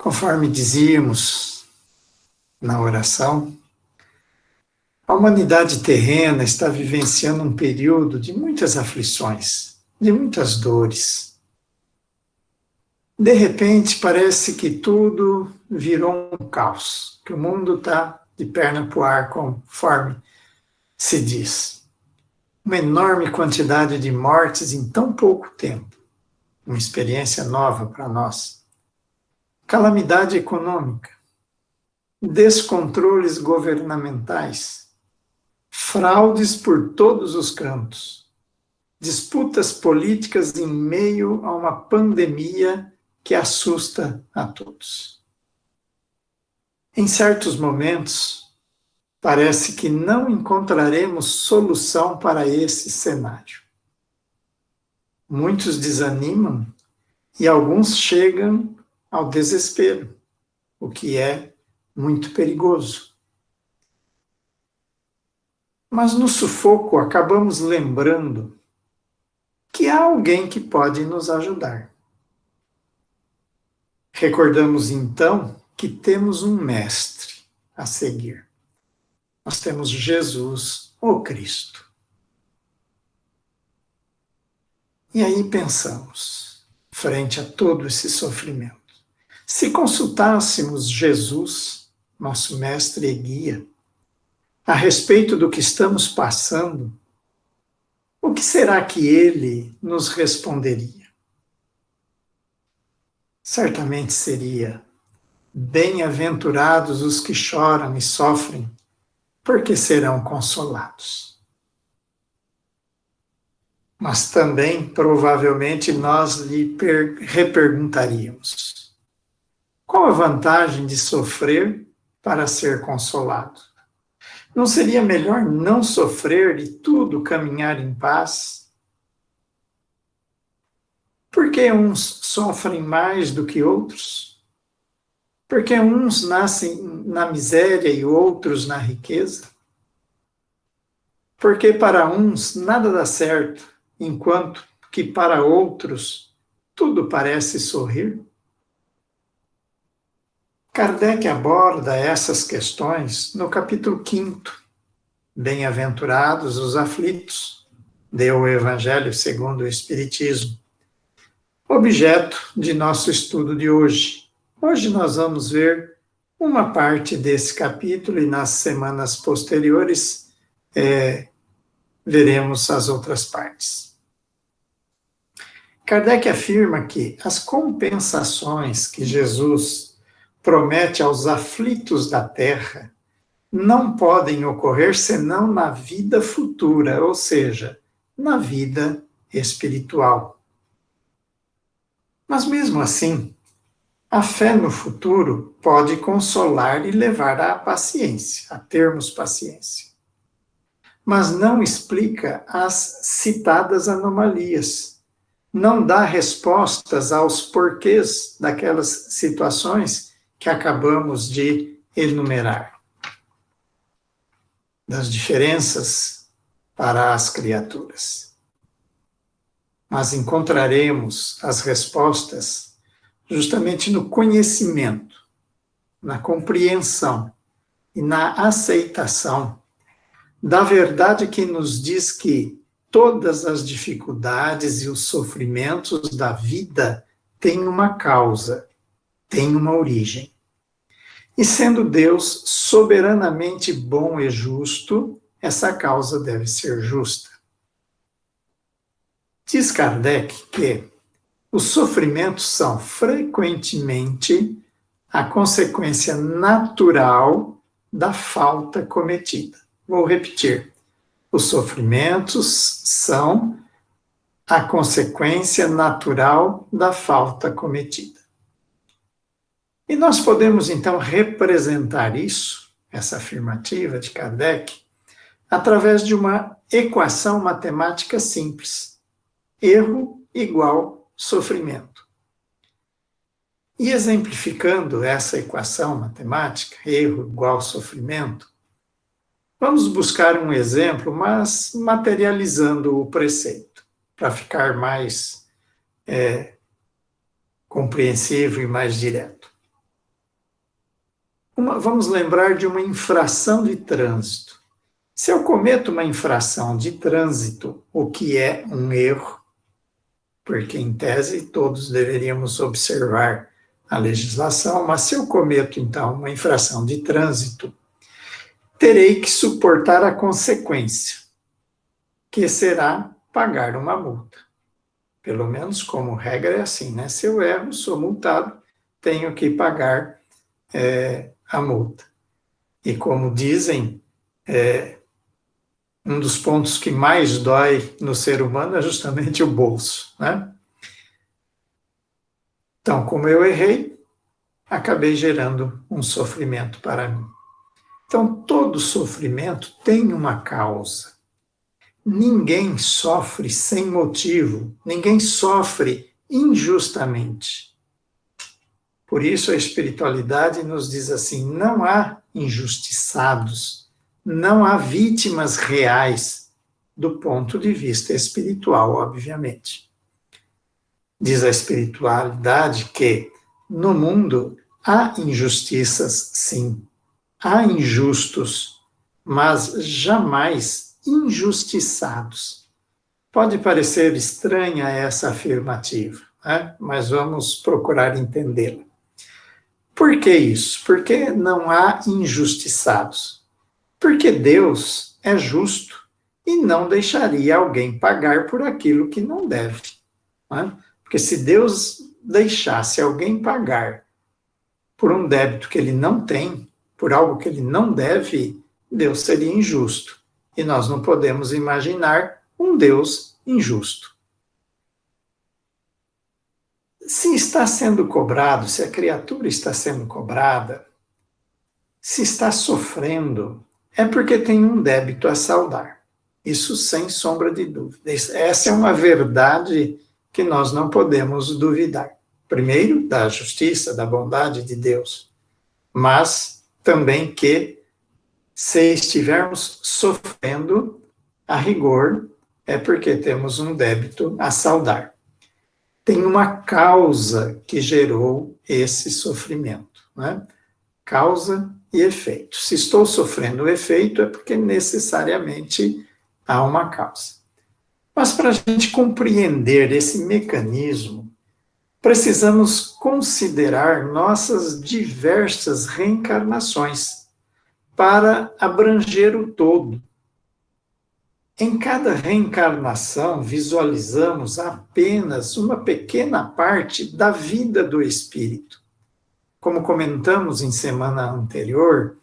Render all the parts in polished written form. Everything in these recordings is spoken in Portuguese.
Conforme dizíamos na oração, a humanidade terrena está vivenciando um período de muitas aflições, de muitas dores. De repente, parece que tudo virou um caos, que o mundo está de perna para o ar, conforme se diz. Uma enorme quantidade de mortes em tão pouco tempo, uma experiência nova para nós. Calamidade econômica, descontroles governamentais, fraudes por todos os cantos, disputas políticas em meio a uma pandemia que assusta a todos. Em certos momentos, parece que não encontraremos solução para esse cenário. Muitos desanimam e alguns chegam ao desespero, o que é muito perigoso. Mas no sufoco acabamos lembrando que há alguém que pode nos ajudar. Recordamos então que temos um mestre a seguir. Nós temos Jesus, o Cristo. E aí pensamos, frente a todo esse sofrimento, se consultássemos Jesus, nosso mestre e guia, a respeito do que estamos passando, o que será que ele nos responderia? Certamente seria: bem-aventurados os que choram e sofrem, porque serão consolados. Mas também, provavelmente, nós lhe reperguntaríamos: qual a vantagem de sofrer para ser consolado? Não seria melhor não sofrer e tudo caminhar em paz? Por que uns sofrem mais do que outros? Por que uns nascem na miséria e outros na riqueza? Porque para uns nada dá certo, enquanto que para outros tudo parece sorrir? Kardec aborda essas questões no capítulo 5º, Bem-aventurados os aflitos, do Evangelho segundo o Espiritismo, objeto de nosso estudo de hoje. Hoje nós vamos ver uma parte desse capítulo e nas semanas posteriores veremos as outras partes. Kardec afirma que as compensações que Jesus promete aos aflitos da terra não podem ocorrer senão na vida futura, ou seja, na vida espiritual. Mas mesmo assim, a fé no futuro pode consolar e levar à paciência, a termos paciência. Mas não explica as citadas anomalias, não dá respostas aos porquês daquelas situações que acabamos de enumerar, das diferenças para as criaturas. Mas encontraremos as respostas justamente no conhecimento, na compreensão e na aceitação da verdade que nos diz que todas as dificuldades e os sofrimentos da vida têm uma causa, têm uma origem. E sendo Deus soberanamente bom e justo, essa causa deve ser justa. Diz Kardec que os sofrimentos são frequentemente a consequência natural da falta cometida. Vou repetir. Os sofrimentos são a consequência natural da falta cometida. E nós podemos, então, representar isso, essa afirmativa de Kardec, através de uma equação matemática simples. Erro igual sofrimento. E exemplificando essa equação matemática, erro igual sofrimento, vamos buscar um exemplo, mas materializando o preceito, para ficar mais compreensível e mais direto. Vamos lembrar de uma infração de trânsito. Se eu cometo uma infração de trânsito, o que é um erro, porque em tese todos deveríamos observar a legislação, mas se eu cometo então uma infração de trânsito, terei que suportar a consequência, que será pagar uma multa. Pelo menos como regra é assim, né? Se eu erro, sou multado, tenho que pagar a multa. E como dizem, um dos pontos que mais dói no ser humano é justamente o bolso, né? Então, como eu errei, acabei gerando um sofrimento para mim. Então, todo sofrimento tem uma causa. Ninguém sofre sem motivo, ninguém sofre injustamente. Por isso, a espiritualidade nos diz assim: não há injustiçados, não há vítimas reais, do ponto de vista espiritual, obviamente. Diz a espiritualidade que no mundo há injustiças, sim, há injustos, mas jamais injustiçados. Pode parecer estranha essa afirmativa, né? Mas vamos procurar entendê-la. Por que isso? Porque não há injustiçados. Porque Deus é justo e não deixaria alguém pagar por aquilo que não deve. Né? Porque se Deus deixasse alguém pagar por um débito que ele não tem, por algo que ele não deve, Deus seria injusto. E nós não podemos imaginar um Deus injusto. Se está sendo cobrado, se a criatura está sendo cobrada, se está sofrendo, é porque tem um débito a saldar. Isso sem sombra de dúvida. Essa é uma verdade que nós não podemos duvidar. Primeiro, da justiça, da bondade de Deus, mas também que, se estivermos sofrendo, a rigor, é porque temos um débito a saldar. Tem uma causa que gerou esse sofrimento, né? Causa e efeito. Se estou sofrendo o efeito, é porque necessariamente há uma causa. Mas para a gente compreender esse mecanismo, precisamos considerar nossas diversas reencarnações para abranger o todo. Em cada reencarnação, visualizamos apenas uma pequena parte da vida do espírito. Como comentamos em semana anterior,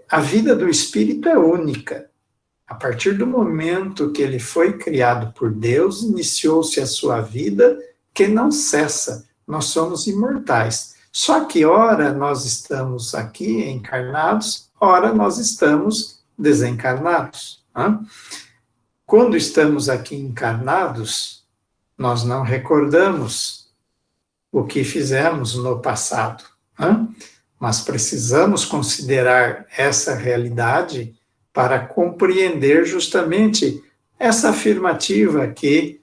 a vida do espírito é única. A partir do momento que ele foi criado por Deus, iniciou-se a sua vida que não cessa. Nós somos imortais. Só que ora nós estamos aqui encarnados, ora nós estamos desencarnados. Né? Quando estamos aqui encarnados, nós não recordamos o que fizemos no passado. Né? Mas precisamos considerar essa realidade para compreender justamente essa afirmativa que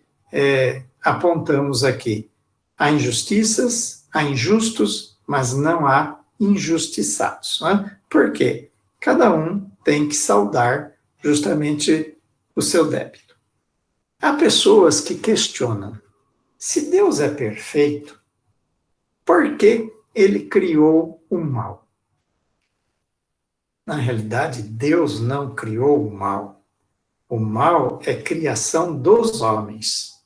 apontamos aqui. Há injustiças, há injustos, mas não há injustiçados. Né? Por quê? Cada um tem que saldar justamente o seu débito. Há pessoas que questionam: se Deus é perfeito, por que ele criou o mal? Na realidade, Deus não criou o mal. O mal é criação dos homens.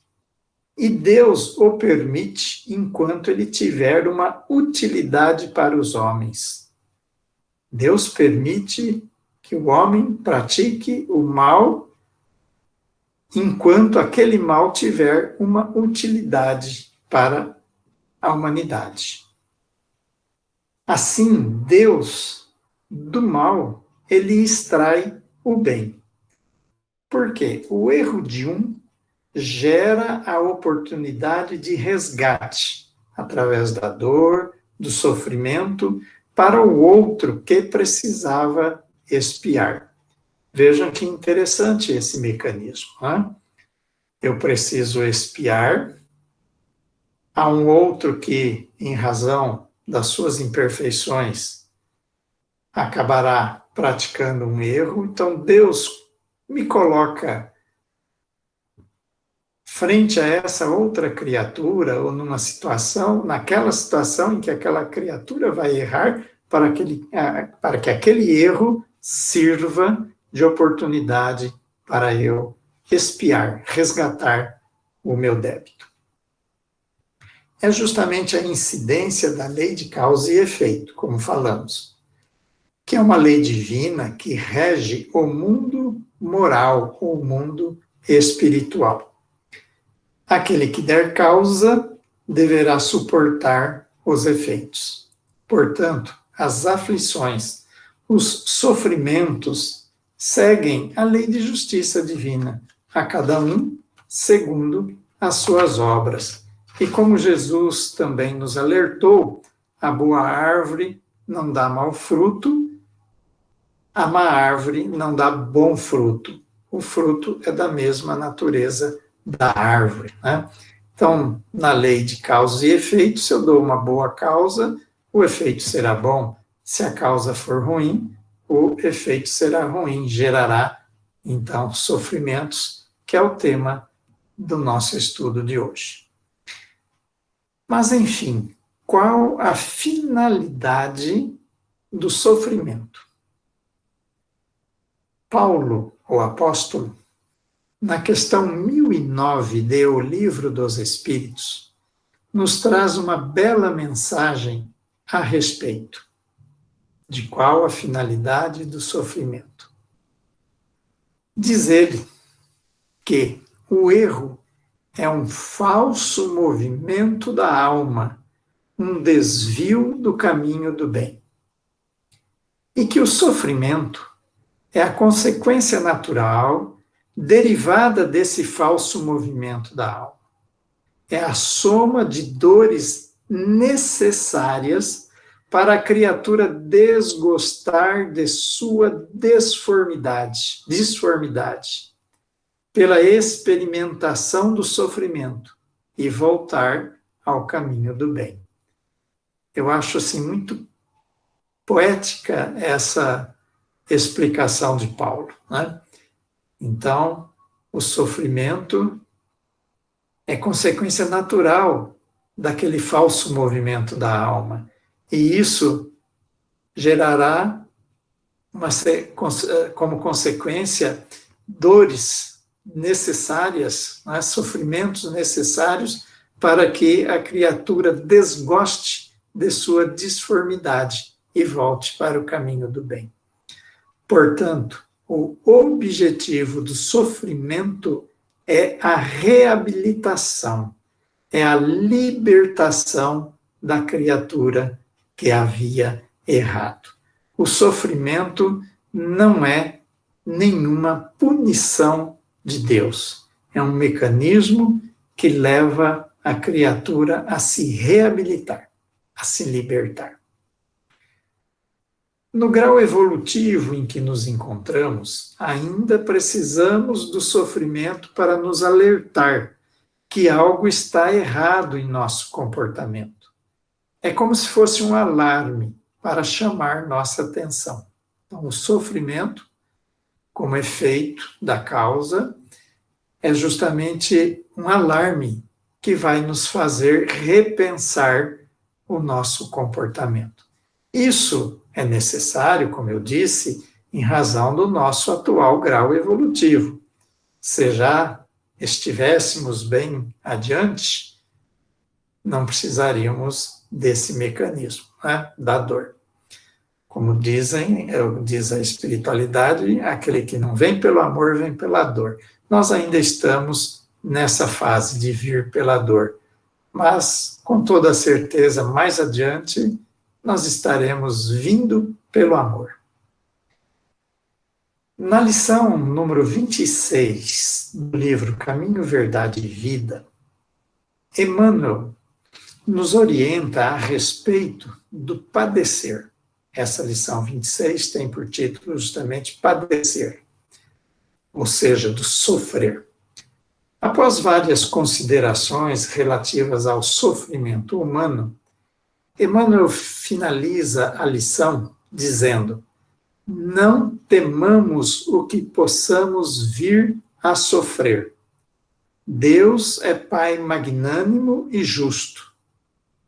E Deus o permite enquanto ele tiver uma utilidade para os homens. Deus permite que o homem pratique o mal enquanto aquele mal tiver uma utilidade para a humanidade. Assim, Deus, do mal, ele extrai o bem. Por quê? O erro de um gera a oportunidade de resgate, através da dor, do sofrimento, para o outro que precisava expiar. Vejam que interessante esse mecanismo. Né? Eu preciso expiar, há um outro que, em razão das suas imperfeições, acabará praticando um erro, então Deus me coloca frente a essa outra criatura, ou numa situação, naquela situação em que aquela criatura vai errar, para que aquele erro sirva de oportunidade para eu expiar, resgatar o meu débito. É justamente a incidência da lei de causa e efeito, como falamos, que é uma lei divina que rege o mundo moral, o mundo espiritual. Aquele que der causa deverá suportar os efeitos. Portanto, as aflições, os sofrimentos seguem a lei de justiça divina, a cada um segundo as suas obras. E como Jesus também nos alertou, a boa árvore não dá mau fruto, a má árvore não dá bom fruto. O fruto é da mesma natureza da árvore, né? Então, na lei de causa e efeito, se eu dou uma boa causa, o efeito será bom. Se a causa for ruim, o efeito será ruim, gerará, então, sofrimentos, que é o tema do nosso estudo de hoje. Mas, enfim, qual a finalidade do sofrimento? Paulo, o apóstolo, na questão 1009 de O Livro dos Espíritos, nos traz uma bela mensagem a respeito de qual a finalidade do sofrimento. Diz ele que o erro é um falso movimento da alma, um desvio do caminho do bem. E que o sofrimento é a consequência natural derivada desse falso movimento da alma. É a soma de dores necessárias para a criatura desgostar de sua disformidade, pela experimentação do sofrimento e voltar ao caminho do bem. Eu acho assim muito poética essa explicação de Paulo, né? Então, o sofrimento é consequência natural daquele falso movimento da alma. E isso gerará, como consequência, dores necessárias, né, sofrimentos necessários para que a criatura desgoste de sua disformidade e volte para o caminho do bem. Portanto, o objetivo do sofrimento é a reabilitação, é a libertação da criatura que havia errado. O sofrimento não é nenhuma punição de Deus, é um mecanismo que leva a criatura a se reabilitar, a se libertar. No grau evolutivo em que nos encontramos, ainda precisamos do sofrimento para nos alertar que algo está errado em nosso comportamento. É como se fosse um alarme para chamar nossa atenção. Então, o sofrimento, como efeito da causa, é justamente um alarme que vai nos fazer repensar o nosso comportamento. Isso é necessário, como eu disse, em razão do nosso atual grau evolutivo. Se já estivéssemos bem adiante, não precisaríamos desse mecanismo, né, da dor. Como diz a espiritualidade, aquele que não vem pelo amor, vem pela dor. Nós ainda estamos nessa fase de vir pela dor, mas, com toda certeza, mais adiante, nós estaremos vindo pelo amor. Na lição número 26 do livro Caminho, Verdade e Vida, Emmanuel nos orienta a respeito do padecer. Essa lição 26 tem por título justamente padecer, ou seja, do sofrer. Após várias considerações relativas ao sofrimento humano, Emmanuel finaliza a lição dizendo: não temamos o que possamos vir a sofrer. Deus é Pai magnânimo e justo.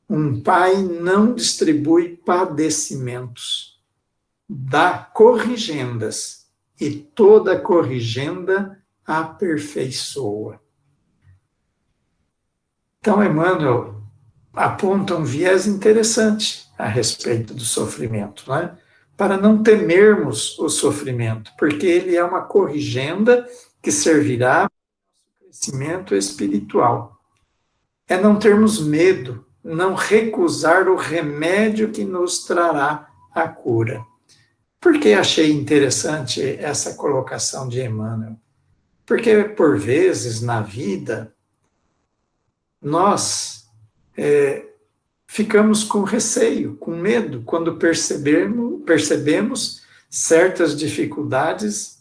Um pai não distribui padecimentos, dá corrigendas, e toda corrigenda aperfeiçoa. Então, Emmanuel aponta um viés interessante a respeito do sofrimento, né? Para não temermos o sofrimento, porque ele é uma corrigenda que servirá para o crescimento espiritual. É não termos medo, não recusar o remédio que nos trará a cura. Por que achei interessante essa colocação de Emmanuel? Porque, por vezes, na vida, nós ficamos com receio, com medo, quando percebemos certas dificuldades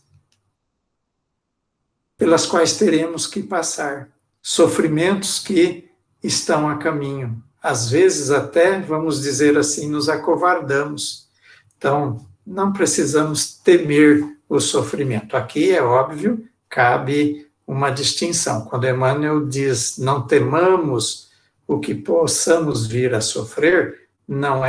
pelas quais teremos que passar, sofrimentos que estão a caminho. Às vezes até, vamos dizer assim, nos acovardamos. Então, não precisamos temer o sofrimento. Aqui, é óbvio, cabe uma distinção. Quando Emmanuel diz não temamos o que possamos vir a sofrer, não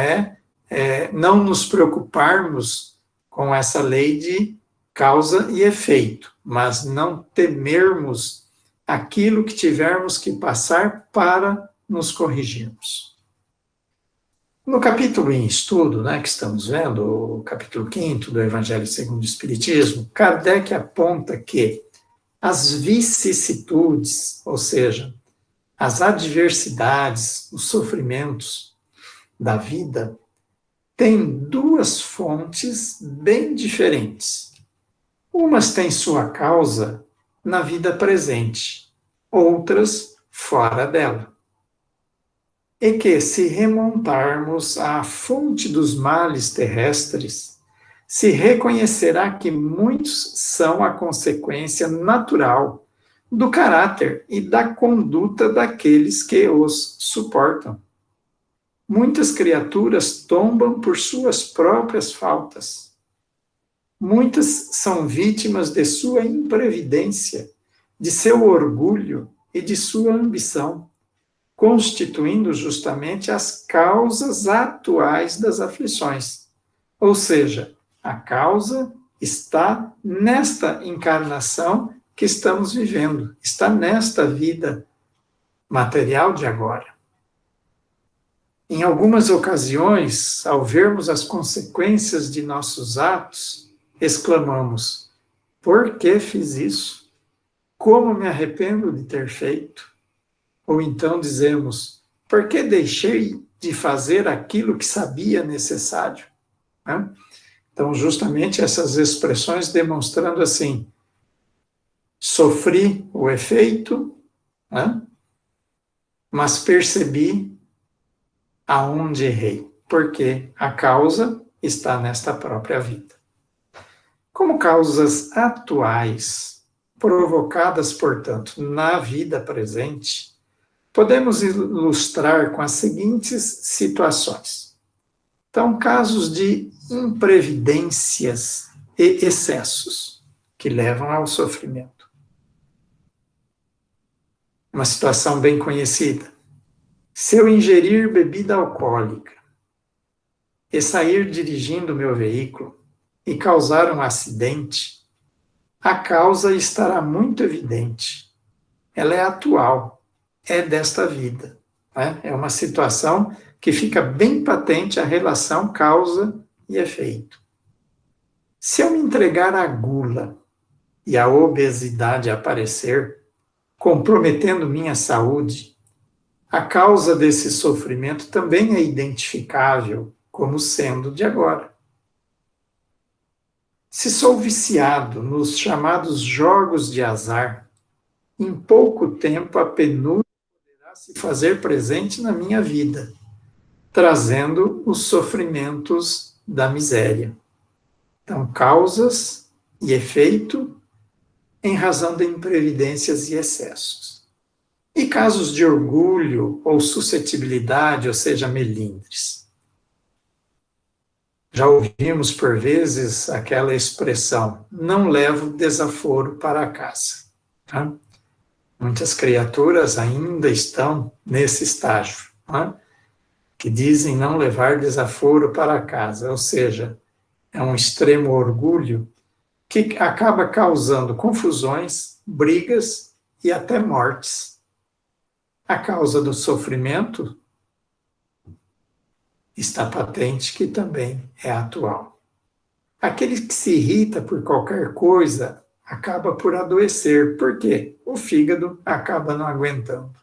não nos preocuparmos com essa lei de causa e efeito, mas não temermos aquilo que tivermos que passar para nos corrigirmos. No capítulo em estudo, né, que estamos vendo, o capítulo 5º do Evangelho segundo o Espiritismo, Kardec aponta que as vicissitudes, ou seja, as adversidades, os sofrimentos da vida, têm duas fontes bem diferentes. Umas têm sua causa na vida presente, outras fora dela. E que, se remontarmos à fonte dos males terrestres, se reconhecerá que muitos são a consequência natural do caráter e da conduta daqueles que os suportam. Muitas criaturas tombam por suas próprias faltas. Muitas são vítimas de sua imprevidência, de seu orgulho e de sua ambição, constituindo justamente as causas atuais das aflições. Ou seja, a causa está nesta encarnação que estamos vivendo, está nesta vida material de agora. Em algumas ocasiões, ao vermos as consequências de nossos atos, exclamamos: por que fiz isso? Como me arrependo de ter feito? Ou então dizemos: por que deixei de fazer aquilo que sabia necessário? Então, justamente essas expressões demonstrando assim: sofri o efeito, mas percebi aonde errei, porque a causa está nesta própria vida. Como causas atuais, provocadas, portanto, na vida presente, podemos ilustrar com as seguintes situações. Então, casos de imprevidências e excessos que levam ao sofrimento. Uma situação bem conhecida. Se eu ingerir bebida alcoólica e sair dirigindo meu veículo e causar um acidente, a causa estará muito evidente. Ela é atual, é desta vida. É uma situação que fica bem patente a relação causa e efeito. Se eu me entregar à gula e à obesidade aparecer, comprometendo minha saúde, a causa desse sofrimento também é identificável como sendo de agora. Se sou viciado nos chamados jogos de azar, em pouco tempo a penúria poderá se fazer presente na minha vida, trazendo os sofrimentos da miséria. Então, causas e efeito em razão de imprevidências e excessos. E casos de orgulho ou suscetibilidade, ou seja, melindres. Já ouvimos por vezes aquela expressão, não levo desaforo para casa. Tá? Muitas criaturas ainda estão nesse estágio, tá? Que dizem não levar desaforo para casa, ou seja, é um extremo orgulho que acaba causando confusões, brigas e até mortes. A causa do sofrimento está patente que também é atual. Aquele que se irrita por qualquer coisa acaba por adoecer. Por quê? O fígado acaba não aguentando.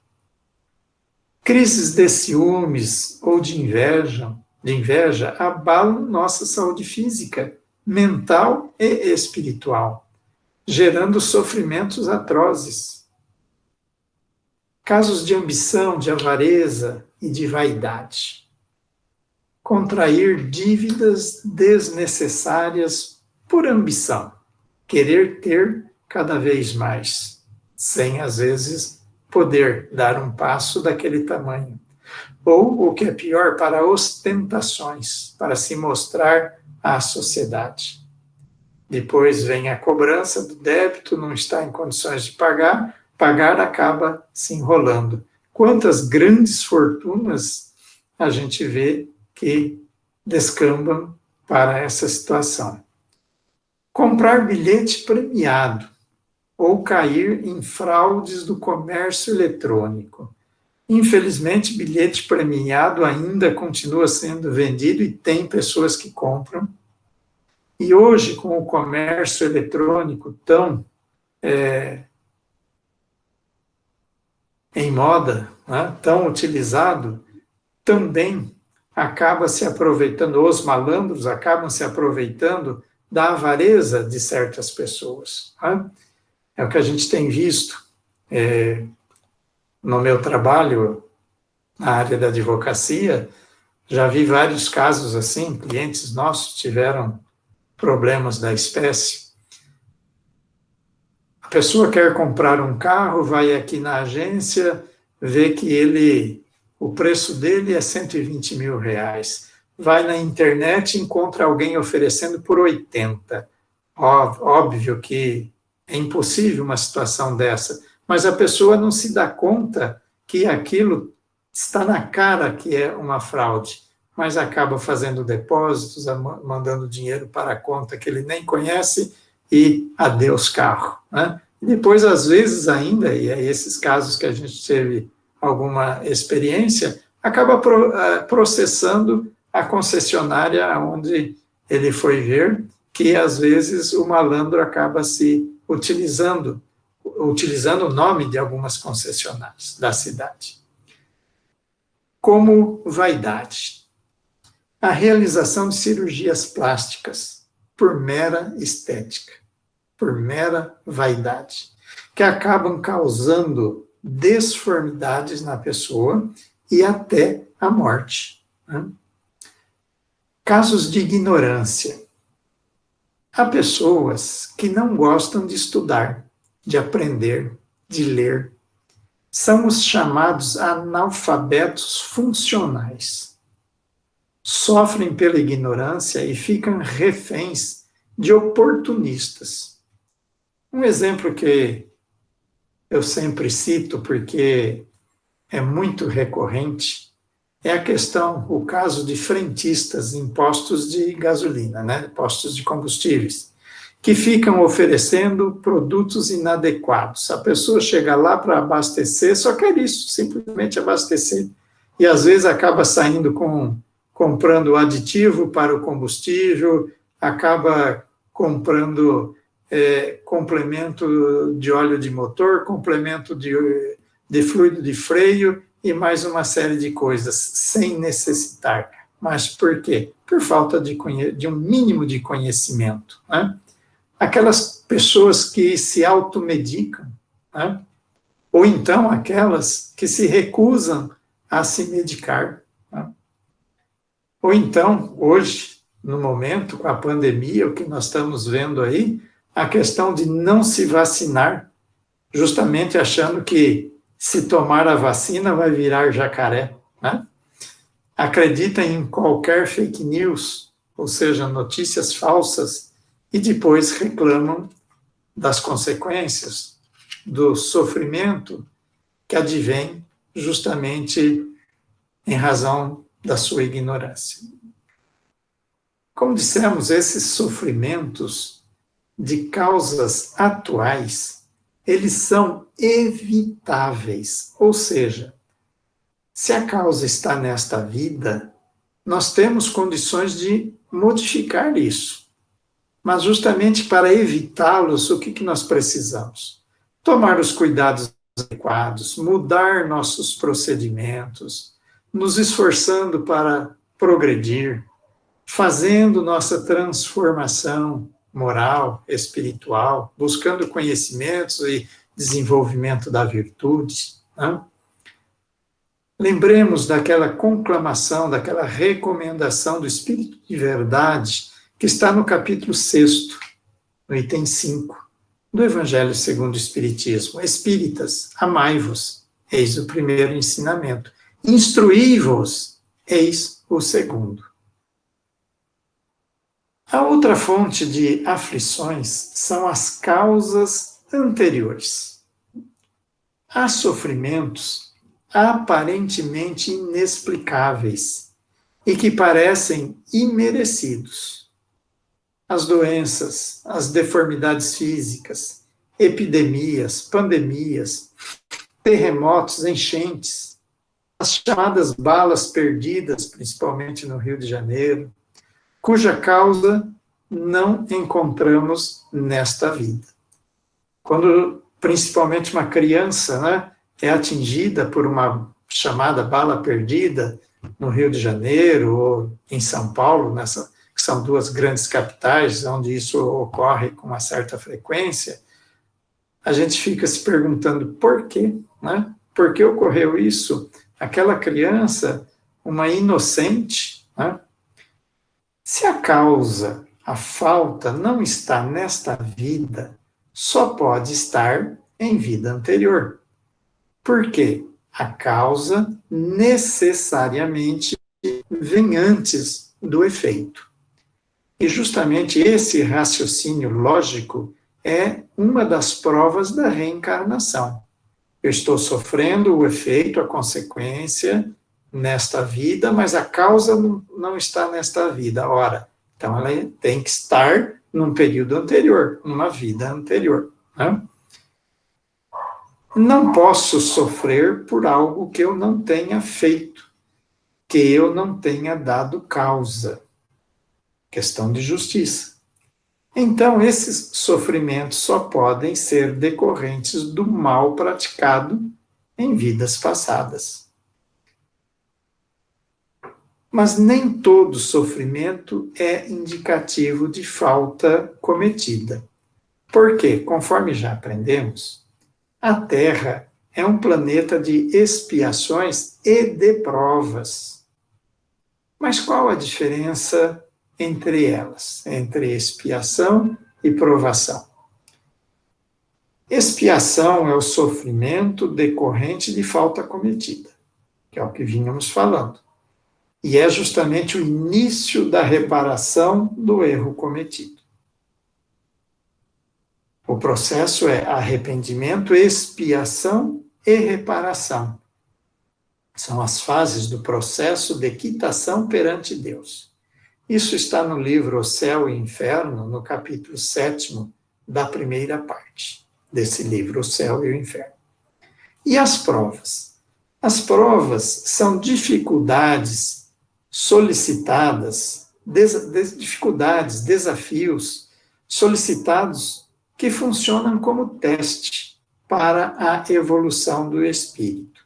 Crises de ciúmes ou de inveja abalam nossa saúde física, mental e espiritual, gerando sofrimentos atrozes. Casos de ambição, de avareza e de vaidade. Contrair dívidas desnecessárias por ambição, querer ter cada vez mais, sem às vezes poder dar um passo daquele tamanho. Ou, o que é pior, para ostentações, para se mostrar à sociedade. Depois vem a cobrança do débito, não está em condições de pagar, pagar acaba se enrolando. Quantas grandes fortunas a gente vê que descambam para essa situação. Comprar bilhete premiado ou cair em fraudes do comércio eletrônico. Infelizmente, bilhete premiado ainda continua sendo vendido e tem pessoas que compram. E hoje, com o comércio eletrônico tão em moda, né, tão utilizado, também acaba se aproveitando, os malandros acabam se aproveitando da avareza de certas pessoas. Né? É o que a gente tem visto no meu trabalho na área da advocacia, já vi vários casos assim, clientes nossos tiveram problemas da espécie. A pessoa quer comprar um carro, vai aqui na agência, vê que o preço dele é 120 mil reais. Vai na internet e encontra alguém oferecendo por 80. Óbvio que é impossível uma situação dessa, mas a pessoa não se dá conta que aquilo está na cara que é uma fraude, mas acaba fazendo depósitos, mandando dinheiro para a conta que ele nem conhece e adeus carro. Né? E depois, às vezes ainda, e é esses casos que a gente teve alguma experiência, acaba processando a concessionária onde ele foi ver, que às vezes o malandro acaba se utilizando o nome de algumas concessionárias da cidade. Como vaidade. A realização de cirurgias plásticas por mera estética, por mera vaidade, que acabam causando desformidades na pessoa e até a morte. Né? Casos de ignorância. Há pessoas que não gostam de estudar, de aprender, de ler. São os chamados analfabetos funcionais. Sofrem pela ignorância e ficam reféns de oportunistas. Um exemplo que eu sempre cito, porque é muito recorrente, é a questão, o caso de frentistas em postos de gasolina, né, postos de combustíveis, que ficam oferecendo produtos inadequados. A pessoa chega lá para abastecer, só quer isso, simplesmente abastecer. E às vezes acaba saindo comprando aditivo para o combustível, acaba comprando complemento de óleo de motor, complemento de fluido de freio e mais uma série de coisas, sem necessitar. Mas por quê? Por falta de um mínimo de conhecimento. Né? Aquelas pessoas que se automedicam, né? Ou então aquelas que se recusam a se medicar. Né? Ou então, hoje, no momento, com a pandemia, o que nós estamos vendo aí, a questão de não se vacinar, justamente achando que se tomar a vacina vai virar jacaré. Né? Acredita em qualquer fake news, ou seja, notícias falsas, e depois reclamam das consequências, do sofrimento que advém justamente em razão da sua ignorância. Como dissemos, esses sofrimentos de causas atuais, eles são evitáveis, ou seja, se a causa está nesta vida, nós temos condições de modificar isso. Mas justamente para evitá-los, o que nós precisamos? Tomar os cuidados adequados, mudar nossos procedimentos, nos esforçando para progredir, fazendo nossa transformação moral, espiritual, buscando conhecimentos e desenvolvimento da virtude. Né? Lembremos daquela conclamação, daquela recomendação do Espírito de Verdade, que está no capítulo 6, no item 5, do Evangelho segundo o Espiritismo. Espíritas, amai-vos, eis o primeiro ensinamento. Instruí-vos, eis o segundo. A outra fonte de aflições são as causas anteriores. Há sofrimentos aparentemente inexplicáveis e que parecem imerecidos. As doenças, as deformidades físicas, epidemias, pandemias, terremotos, enchentes, as chamadas balas perdidas, principalmente no Rio de Janeiro, cuja causa não encontramos nesta vida. Quando, principalmente, uma criança, né, é atingida por uma chamada bala perdida no Rio de Janeiro ou em São Paulo, que são duas grandes capitais onde isso ocorre com uma certa frequência, a gente fica se perguntando por quê, né? Por que ocorreu isso? Aquela criança, uma inocente, né? Se a causa, a falta, não está nesta vida, só pode estar em vida anterior. Por quê? A causa necessariamente vem antes do efeito. E justamente esse raciocínio lógico é uma das provas da reencarnação. Eu estou sofrendo o efeito, a consequência nesta vida, mas a causa não está nesta vida. Ora, então ela tem que estar num período anterior, numa vida anterior. Né? Não posso sofrer por algo que eu não tenha feito, que eu não tenha dado causa. Questão de justiça. Então, esses sofrimentos só podem ser decorrentes do mal praticado em vidas passadas. Mas nem todo sofrimento é indicativo de falta cometida. Porque, conforme já aprendemos, a Terra é um planeta de expiações e de provas. Mas qual a diferença entre elas, entre expiação e provação? Expiação é o sofrimento decorrente de falta cometida, que é o que vínhamos falando. E é justamente o início da reparação do erro cometido. O processo é arrependimento, expiação e reparação. São as fases do processo de quitação perante Deus. Isso está no livro O Céu e o Inferno, no capítulo 7º da primeira parte desse livro, O Céu e o Inferno. E as provas? As provas são dificuldades solicitadas, dificuldades, desafios solicitados que funcionam como teste para a evolução do espírito.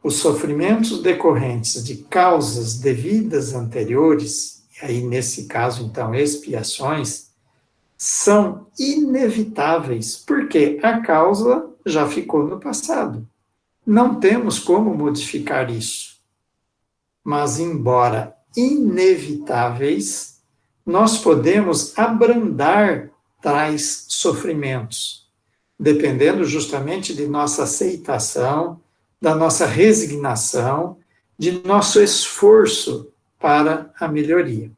Os sofrimentos decorrentes de causas de vidas anteriores, e aí nesse caso então expiações, são inevitáveis, porque a causa já ficou no passado. Não temos como modificar isso. Mas, embora inevitáveis, nós podemos abrandar tais sofrimentos, dependendo justamente de nossa aceitação, da nossa resignação, de nosso esforço para a melhoria.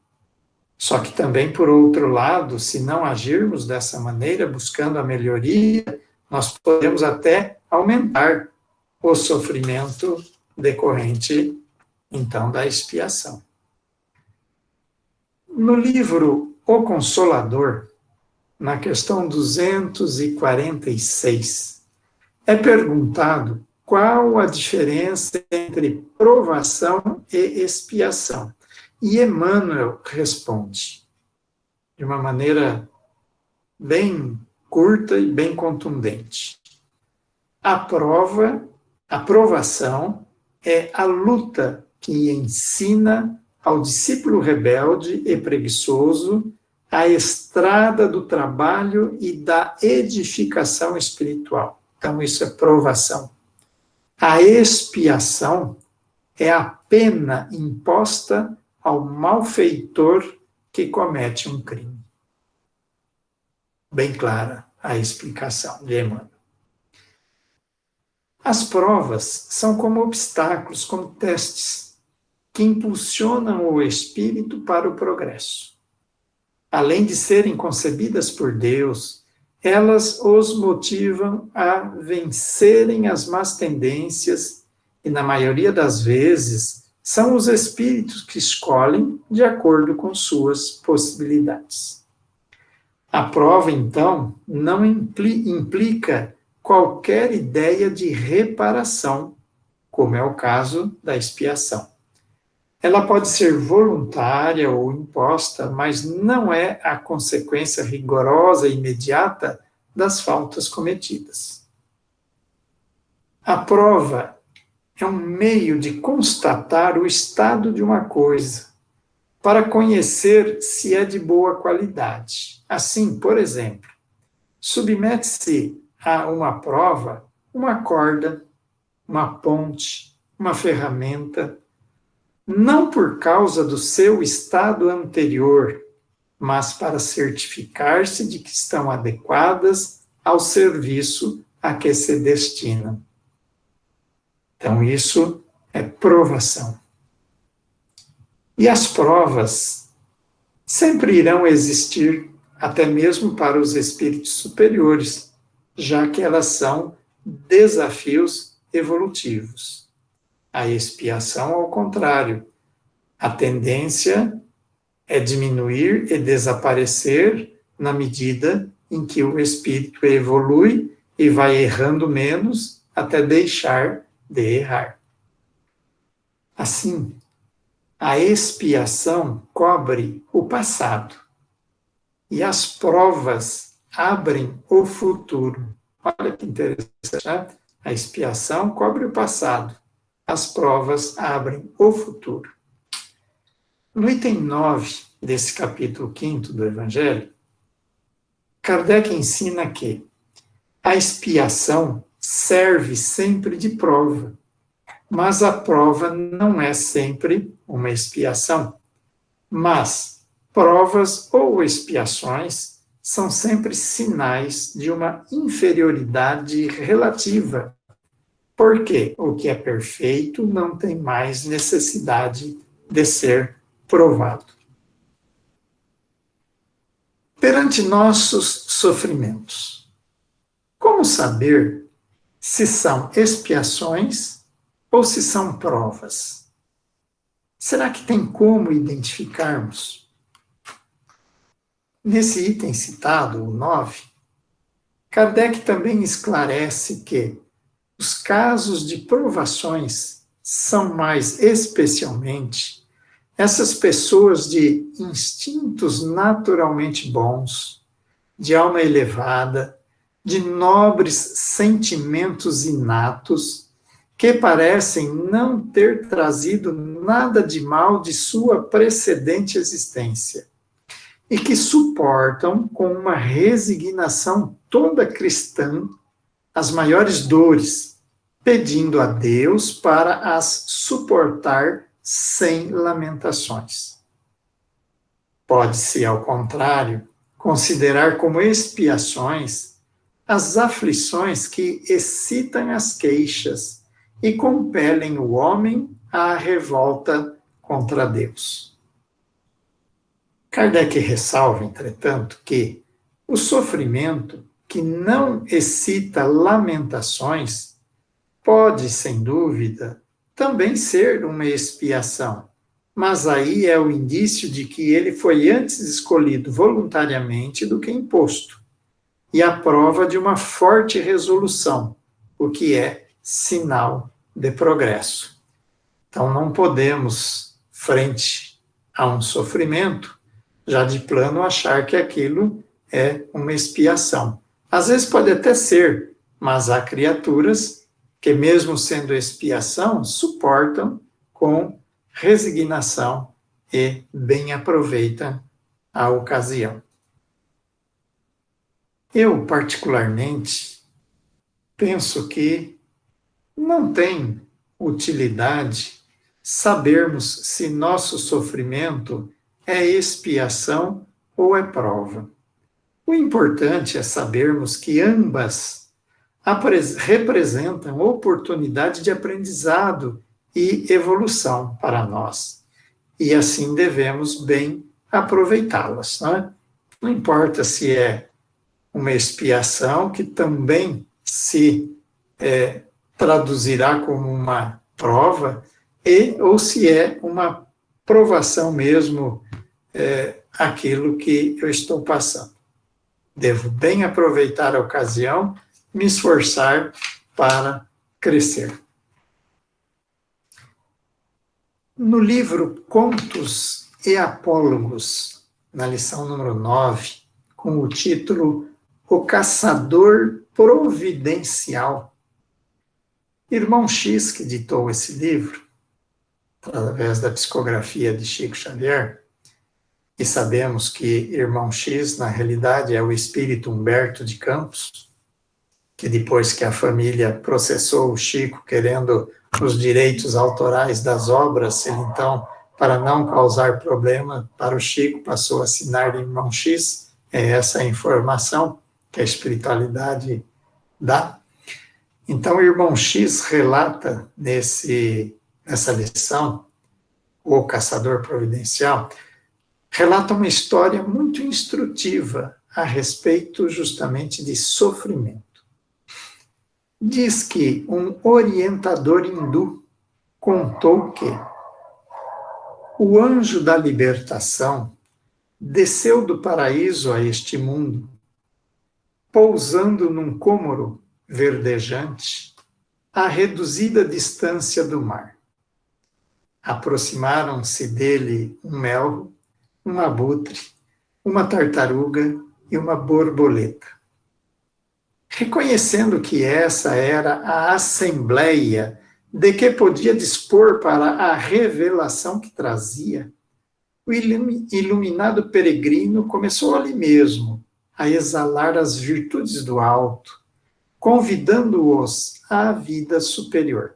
Só que também, por outro lado, se não agirmos dessa maneira, buscando a melhoria, nós podemos até aumentar o sofrimento decorrente, então, da expiação. No livro O Consolador, na questão 246, é perguntado qual a diferença entre provação e expiação. E Emmanuel responde de uma maneira bem curta e bem contundente. A provação é a luta que ensina ao discípulo rebelde e preguiçoso a estrada do trabalho e da edificação espiritual. Então, isso é provação. A expiação é a pena imposta ao malfeitor que comete um crime. Bem clara a explicação de Emmanuel. As provas são como obstáculos, como testes, que impulsionam o espírito para o progresso. Além de serem concebidas por Deus, elas os motivam a vencerem as más tendências e, na maioria das vezes, são os espíritos que escolhem de acordo com suas possibilidades. A prova, então, não implica qualquer ideia de reparação, como é o caso da expiação. Ela pode ser voluntária ou imposta, mas não é a consequência rigorosa e imediata das faltas cometidas. A prova é um meio de constatar o estado de uma coisa, para conhecer se é de boa qualidade. Assim, por exemplo, submete-se a uma prova uma corda, uma ponte, uma ferramenta, não por causa do seu estado anterior, mas para certificar-se de que estão adequadas ao serviço a que se destinam. Então, isso é provação. E as provas sempre irão existir, até mesmo para os espíritos superiores, já que elas são desafios evolutivos. A expiação, ao contrário, a tendência é diminuir e desaparecer na medida em que o espírito evolui e vai errando menos até deixar de errar. Assim, a expiação cobre o passado e as provas abrem o futuro. Olha que interessante, né? A expiação cobre o passado. As provas abrem o futuro. No item 9 desse capítulo 5º do Evangelho, Kardec ensina que a expiação serve sempre de prova, mas a prova não é sempre uma expiação. Mas provas ou expiações são sempre sinais de uma inferioridade relativa, porque o que é perfeito não tem mais necessidade de ser provado. Perante nossos sofrimentos, como saber se são expiações ou se são provas? Será que tem como identificarmos? Nesse item citado, o 9, Kardec também esclarece que os casos de provações são mais especialmente essas pessoas de instintos naturalmente bons, de alma elevada, de nobres sentimentos inatos, que parecem não ter trazido nada de mal de sua precedente existência, e que suportam com uma resignação toda cristã as maiores dores, pedindo a Deus para as suportar sem lamentações. Pode-se, ao contrário, considerar como expiações as aflições que excitam as queixas e compelem o homem à revolta contra Deus. Kardec ressalva, entretanto, que o sofrimento que não excita lamentações pode, sem dúvida, também ser uma expiação, mas aí é o indício de que ele foi antes escolhido voluntariamente do que imposto, e a prova de uma forte resolução, o que é sinal de progresso. Então não podemos, frente a um sofrimento, já de plano achar que aquilo é uma expiação. Às vezes pode até ser, mas há criaturas que, mesmo sendo expiação, suportam com resignação e bem aproveitam a ocasião. Eu, particularmente, penso que não tem utilidade sabermos se nosso sofrimento é expiação ou é prova. O importante é sabermos que ambas representam oportunidade de aprendizado e evolução para nós. E assim devemos bem aproveitá-las. Não importa se é uma expiação, que também se traduzirá como uma prova, ou se é uma provação mesmo, aquilo que eu estou passando. Devo bem aproveitar a ocasião, me esforçar para crescer. No livro Contos e Apólogos, na lição número 9, com o título O Caçador Providencial, Irmão X, que ditou esse livro, através da psicografia de Chico Xavier, e sabemos que Irmão X, na realidade, é o espírito Humberto de Campos, que depois que a família processou o Chico, querendo os direitos autorais das obras, ele então, para não causar problema para o Chico, passou a assinar Irmão X. É essa a informação que a espiritualidade dá. Então, o Irmão X relata nessa lição, O Caçador Providencial, relata uma história muito instrutiva a respeito justamente de sofrimento. Diz que um orientador hindu contou que o anjo da libertação desceu do paraíso a este mundo, pousando num cômoro verdejante à reduzida distância do mar. Aproximaram-se dele um melro, um abutre, uma tartaruga e uma borboleta. Reconhecendo que essa era a assembleia de que podia dispor para a revelação que trazia, o iluminado peregrino começou ali mesmo a exalar as virtudes do alto, convidando-os à vida superior.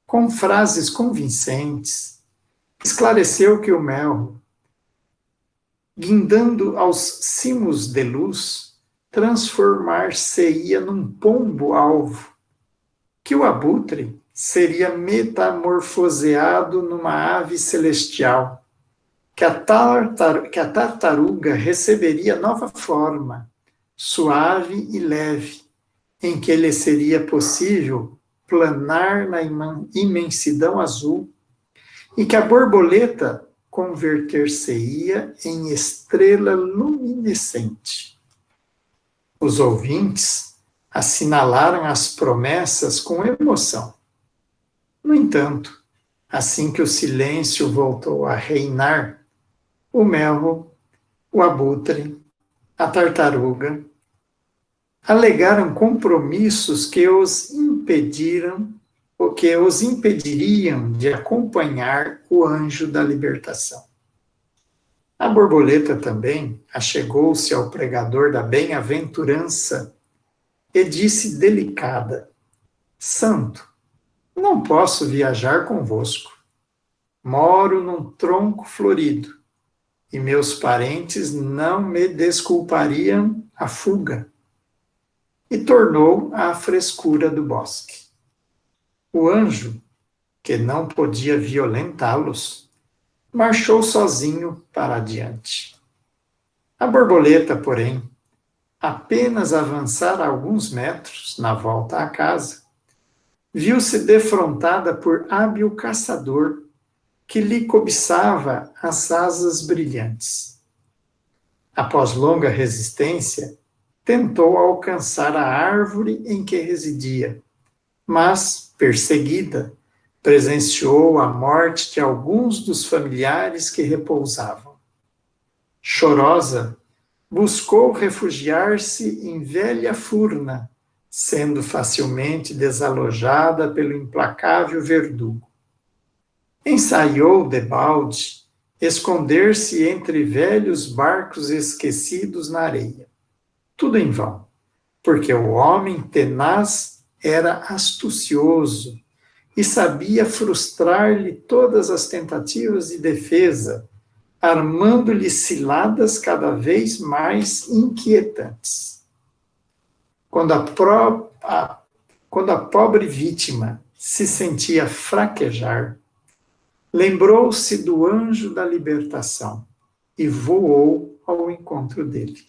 Com frases convincentes, esclareceu que o melro, guindando aos cimos de luz, transformar-se-ia num pombo-alvo, que o abutre seria metamorfoseado numa ave celestial, que a tartaruga receberia nova forma, suave e leve, em que lhe seria possível planar na imensidão azul, e que a borboleta converter-se-ia em estrela luminescente. Os ouvintes assinalaram as promessas com emoção. No entanto, assim que o silêncio voltou a reinar, o melro, o abutre, a tartaruga, alegaram compromissos que os impediriam de acompanhar o anjo da libertação. A borboleta também achegou-se ao pregador da bem-aventurança e disse delicada: Santo, não posso viajar convosco. Moro num tronco florido e meus parentes não me desculpariam a fuga. E tornou à frescura do bosque. O anjo, que não podia violentá-los, marchou sozinho para adiante. A borboleta, porém, apenas avançar alguns metros na volta à casa, viu-se defrontada por hábil caçador que lhe cobiçava as asas brilhantes. Após longa resistência, tentou alcançar a árvore em que residia, mas, perseguida, presenciou a morte de alguns dos familiares que repousavam. Chorosa, buscou refugiar-se em velha furna, sendo facilmente desalojada pelo implacável verdugo. Ensaiou debalde esconder-se entre velhos barcos esquecidos na areia. Tudo em vão, porque o homem tenaz era astucioso e sabia frustrar-lhe todas as tentativas de defesa, armando-lhe ciladas cada vez mais inquietantes. Quando a pobre vítima se sentia fraquejar, lembrou-se do anjo da libertação e voou ao encontro dele.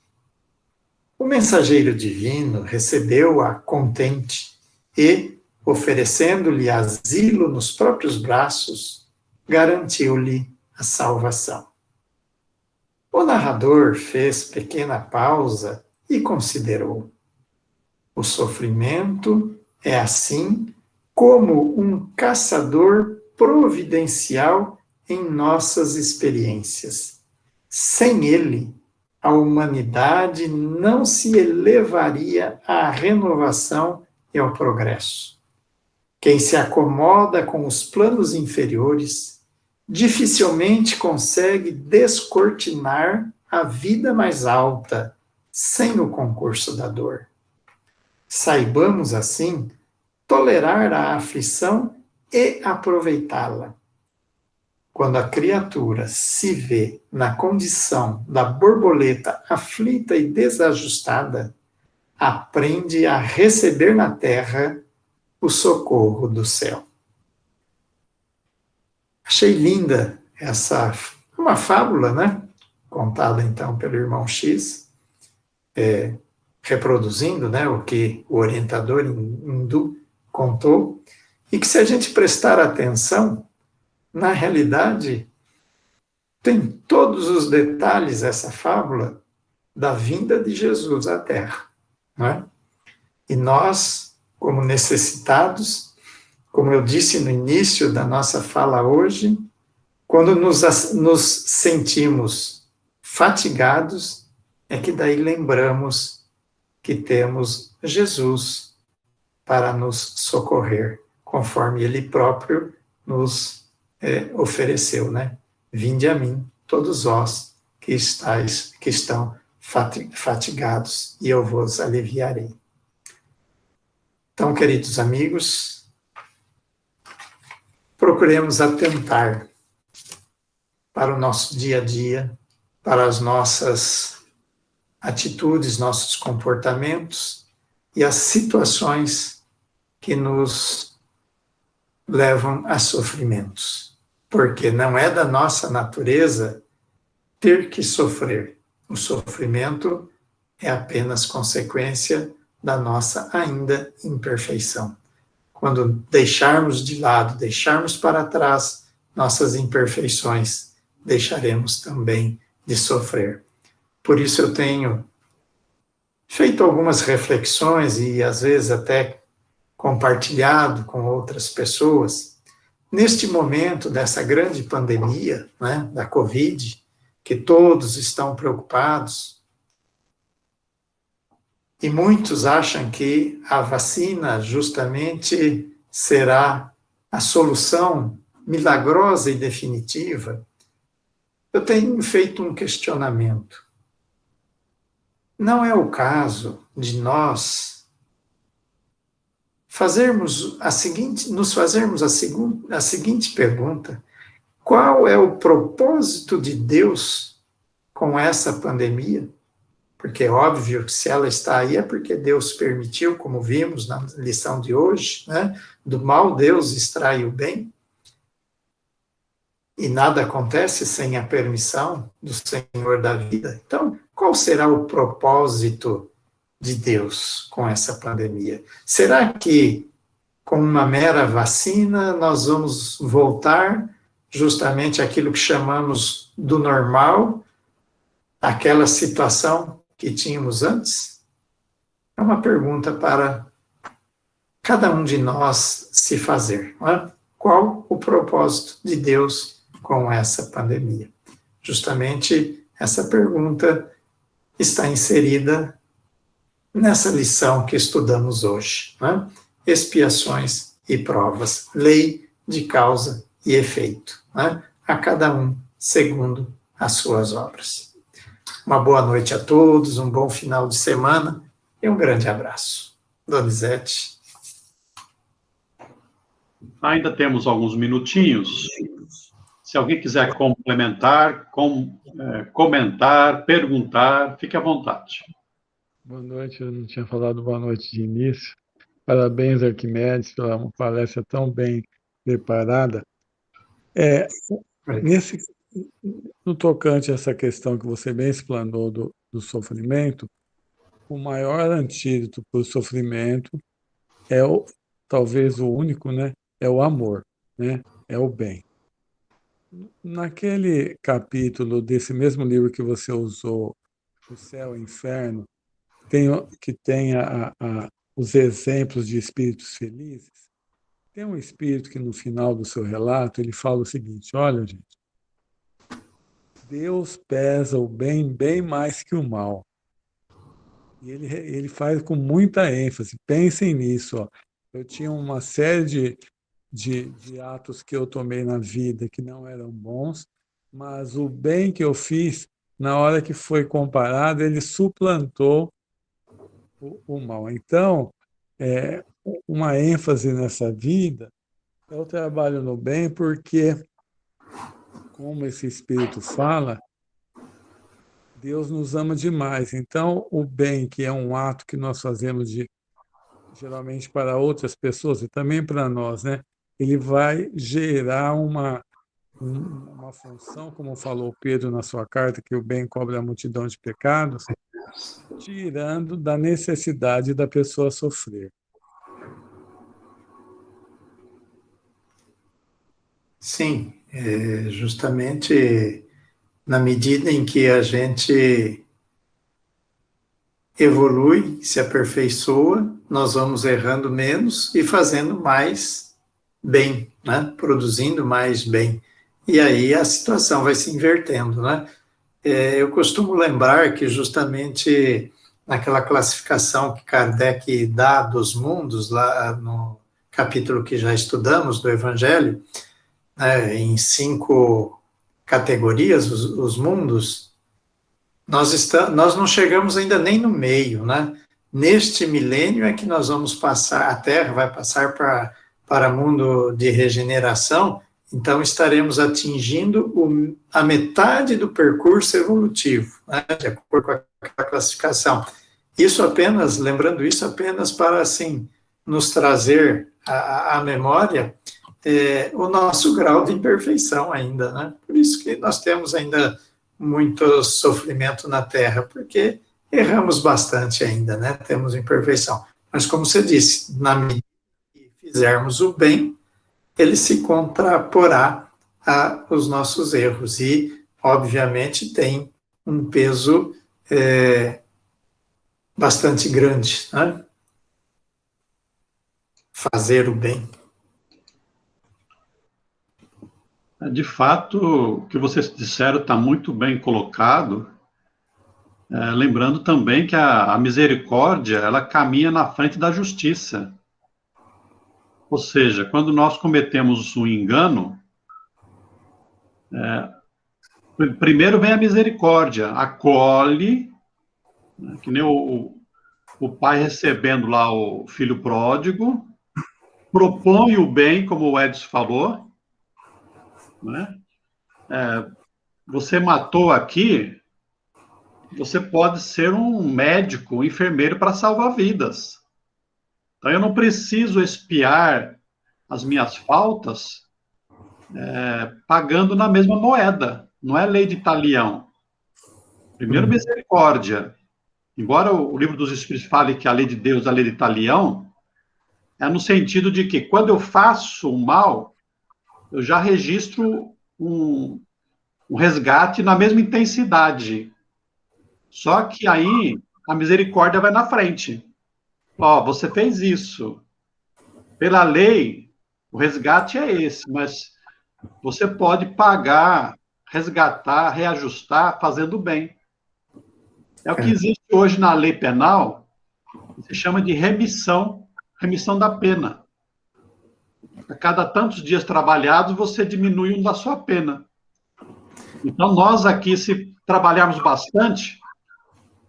O mensageiro divino recebeu-a contente e, oferecendo-lhe asilo nos próprios braços, garantiu-lhe a salvação. O narrador fez pequena pausa e considerou: o sofrimento é assim como um caçador providencial em nossas experiências. Sem ele, a humanidade não se elevaria à renovação e ao progresso. Quem se acomoda com os planos inferiores dificilmente consegue descortinar a vida mais alta sem o concurso da dor. Saibamos, assim, tolerar a aflição e aproveitá-la. Quando a criatura se vê na condição da borboleta aflita e desajustada, aprende a receber na terra o socorro do céu. Achei linda uma fábula, né? Contada então pelo irmão X, reproduzindo, né, o que o orientador hindu contou, e que, se a gente prestar atenção, na realidade, tem todos os detalhes essa fábula da vinda de Jesus à Terra. Não é? E nós, como necessitados, como eu disse no início da nossa fala hoje, quando nos sentimos fatigados, é que daí lembramos que temos Jesus para nos socorrer, conforme ele próprio nos ofereceu, né? Vinde a mim, todos vós que estão fatigados, e eu vos aliviarei. Então, queridos amigos, procuremos atentar para o nosso dia a dia, para as nossas atitudes, nossos comportamentos e as situações que nos levam a sofrimentos. Porque não é da nossa natureza ter que sofrer. O sofrimento é apenas consequência da nossa ainda imperfeição. Quando deixarmos de lado, deixarmos para trás nossas imperfeições, deixaremos também de sofrer. Por isso eu tenho feito algumas reflexões e às vezes até compartilhado com outras pessoas. Neste momento dessa grande pandemia, né, da Covid, que todos estão preocupados, e muitos acham que a vacina justamente será a solução milagrosa e definitiva, eu tenho feito um questionamento. Não é o caso de nós nos fazermos a seguinte pergunta: qual é o propósito de Deus com essa pandemia? Porque é óbvio que se ela está aí é porque Deus permitiu, como vimos na lição de hoje, né? Do mal Deus extrai o bem. e nada acontece sem a permissão do Senhor da vida. Então, qual será o propósito de Deus com essa pandemia? Será que com uma mera vacina nós vamos voltar justamente àquilo que chamamos do normal, aquela situação que tínhamos antes? É uma pergunta para cada um de nós se fazer. Não é? Qual o propósito de Deus com essa pandemia? Justamente essa pergunta está inserida nessa lição que estudamos hoje. Né? Expiações e provas, lei de causa e efeito, né? A cada um segundo as suas obras. Uma boa noite a todos, um bom final de semana e um grande abraço. Donizete. Ainda temos alguns minutinhos. Se alguém quiser complementar, comentar, perguntar, fique à vontade. Boa noite, eu não tinha falado boa noite de início. Parabéns, Arquimedes, pela uma palestra tão bem preparada. No tocante a essa questão que você bem explanou do sofrimento, o maior antídoto para o sofrimento talvez o único, né? É o amor, né? É o bem. Naquele capítulo desse mesmo livro que você usou, O Céu e o Inferno, que tem os exemplos de espíritos felizes. Tem um espírito que no final do seu relato ele fala o seguinte: olha, gente, Deus pesa o bem bem mais que o mal. E ele faz com muita ênfase. Pensem nisso. Ó. Eu tinha uma série de atos que eu tomei na vida que não eram bons, mas o bem que eu fiz, na hora que foi comparado, ele suplantou o mal. Então, uma ênfase nessa vida é o trabalho no bem, porque, como esse Espírito fala, Deus nos ama demais. Então, o bem, que é um ato que nós fazemos geralmente para outras pessoas e também para nós, né? Ele vai gerar uma função, como falou Pedro na sua carta, que o bem cobre a multidão de pecados, tirando da necessidade da pessoa sofrer. Sim, justamente na medida em que a gente evolui, se aperfeiçoa, nós vamos errando menos e fazendo mais bem, né? Produzindo mais bem. E aí a situação vai se invertendo, né? Eu costumo lembrar que justamente naquela classificação que Kardec dá dos mundos, lá no capítulo que já estudamos do Evangelho, né, em 5 categorias, os mundos, nós não chegamos ainda nem no meio, né? Neste milênio é que nós vamos passar, a Terra vai passar para mundo de regeneração, então estaremos atingindo a metade do percurso evolutivo, né, de acordo com a classificação. Isso apenas, lembrando isso apenas para, assim, nos trazer à memória o nosso grau de imperfeição ainda, né? Por isso que nós temos ainda muito sofrimento na Terra, porque erramos bastante ainda, né? Temos imperfeição. Mas, como você disse, na medida que fizermos o bem, ele se contraporá aos nossos erros e, obviamente, tem um peso bastante grande, né? Fazer o bem. De fato, o que vocês disseram está muito bem colocado, lembrando também que a misericórdia, ela caminha na frente da justiça. Ou seja, quando nós cometemos um engano, primeiro vem a misericórdia, acolhe, né, que nem o pai recebendo lá o filho pródigo, propõe o bem, como o Edson falou, né? Você matou aqui, você pode ser um médico, um enfermeiro para salvar vidas. Então, eu não preciso expiar as minhas faltas pagando na mesma moeda. Não é lei de talião. Primeiro, misericórdia. Embora o livro dos Espíritos fale que a lei de Deus é a lei de talião, é no sentido de que quando eu faço o mal, eu já registro um resgate na mesma intensidade. Só que aí a misericórdia vai na frente. Ó, você fez isso. Pela lei, o resgate é esse, mas você pode pagar, resgatar, reajustar, fazendo bem. É o que existe hoje na lei penal, se chama de remissão da pena. A cada tantos dias trabalhados, você diminui um da sua pena. Então, nós aqui, se trabalharmos bastante,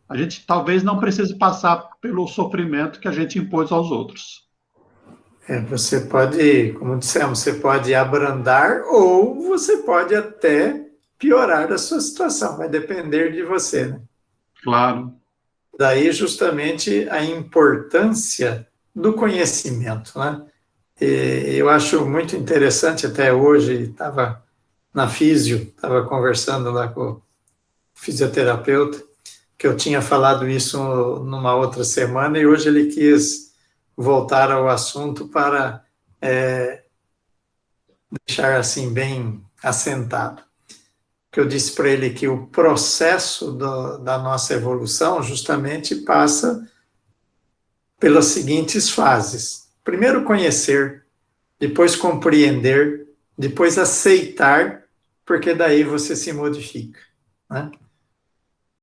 a gente talvez não precise passar pelo sofrimento que a gente impôs aos outros. Você pode, como dissemos, você pode abrandar ou você pode até piorar a sua situação, vai depender de você, né? Claro. Daí justamente a importância do conhecimento, né? E eu acho muito interessante, até hoje estava na físio, estava conversando lá com o fisioterapeuta, que eu tinha falado isso numa outra semana, e hoje ele quis voltar ao assunto para deixar assim bem assentado. Que eu disse para ele que o processo da nossa evolução justamente passa pelas seguintes fases. Primeiro conhecer, depois compreender, depois aceitar, porque daí você se modifica, né?